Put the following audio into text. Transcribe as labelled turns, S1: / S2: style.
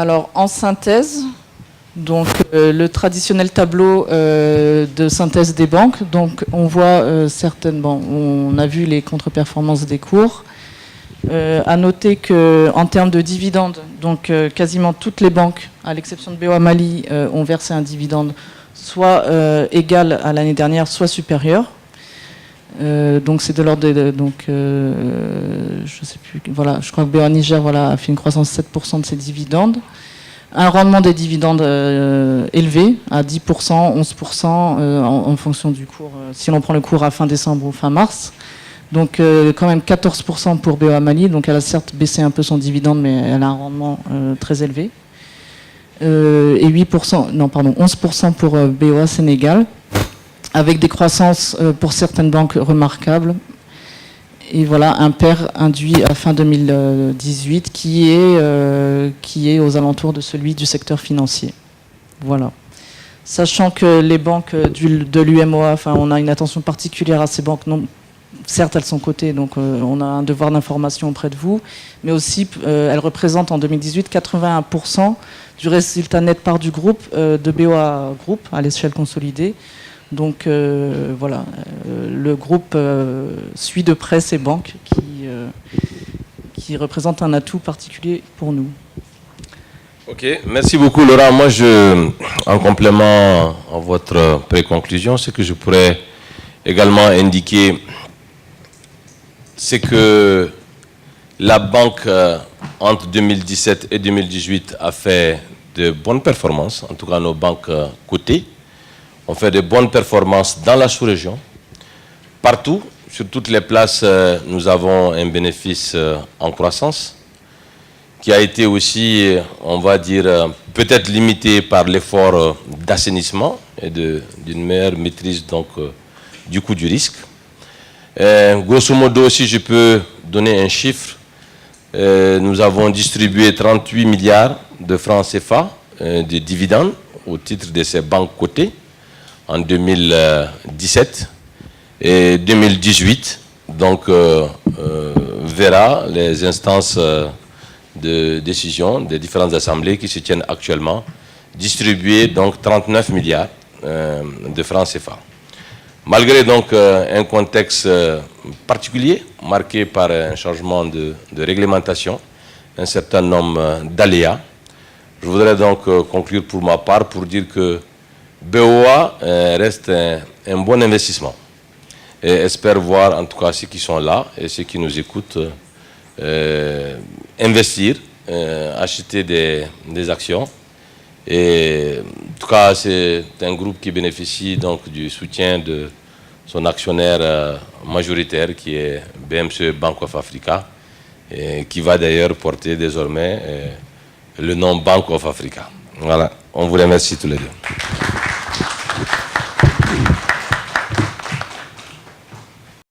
S1: Alors, en synthèse, donc le traditionnel tableau de synthèse des banques. Donc, on voit certaines... Bon, on a vu les contre-performances des cours. À noter qu'en termes de dividendes, donc quasiment toutes les banques, à l'exception de BOA Mali, ont versé un dividende soit égal à l'année dernière, soit supérieur. Donc c'est de l'ordre de... je sais plus... Voilà, je crois que BOA Niger a fait une croissance de 7% de ses dividendes. Un rendement des dividendes élevé, à 10%, 11%, en fonction du cours, si l'on prend le cours à fin décembre ou fin mars. Donc quand même 14% pour BOA Mali, donc elle a certes baissé un peu son dividende, mais elle a un rendement très élevé. Et 11% pour BOA Sénégal, avec des croissances pour certaines banques remarquables. Et voilà, un PER induit à fin 2018 qui est aux alentours de celui du secteur financier. Voilà. Sachant que les banques de l'UMOA, on a une attention particulière à ces banques. Non, certes, elles sont cotées, donc on a un devoir d'information auprès de vous, mais aussi elles représentent en 2018 81% du résultat net part du groupe, de BOA Group, à l'échelle consolidée. Donc voilà, le groupe suit de près ces banques qui représentent un atout particulier pour nous.
S2: Ok, merci beaucoup Laura. Moi, en complément à votre préconclusion, ce que je pourrais également indiquer, c'est que la banque, entre 2017 et 2018, a fait de bonnes performances, en tout cas nos banques cotées. On fait de bonnes performances dans la sous-région. Partout, sur toutes les places, nous avons un bénéfice en croissance qui a été aussi, on va dire, peut-être limité par l'effort d'assainissement et d'une meilleure maîtrise donc, du coût du risque. Grosso modo, si je peux donner un chiffre, nous avons distribué 38 milliards de francs CFA de dividendes au titre de ces banques cotées en 2017 et 2018. Donc, verra les instances de décision des différentes assemblées qui se tiennent actuellement distribuer donc 39 milliards de francs CFA. Malgré donc un contexte particulier, marqué par un changement de réglementation, un certain nombre d'aléas, je voudrais donc conclure pour ma part pour dire que BOA reste un bon investissement. Et espère voir en tout cas ceux qui sont là et ceux qui nous écoutent investir, acheter des actions. Et en tout cas, c'est un groupe qui bénéficie donc du soutien de son actionnaire majoritaire qui est BMC Bank of Africa, et qui va d'ailleurs porter désormais le nom Bank of Africa. Voilà, on vous remercie tous les deux.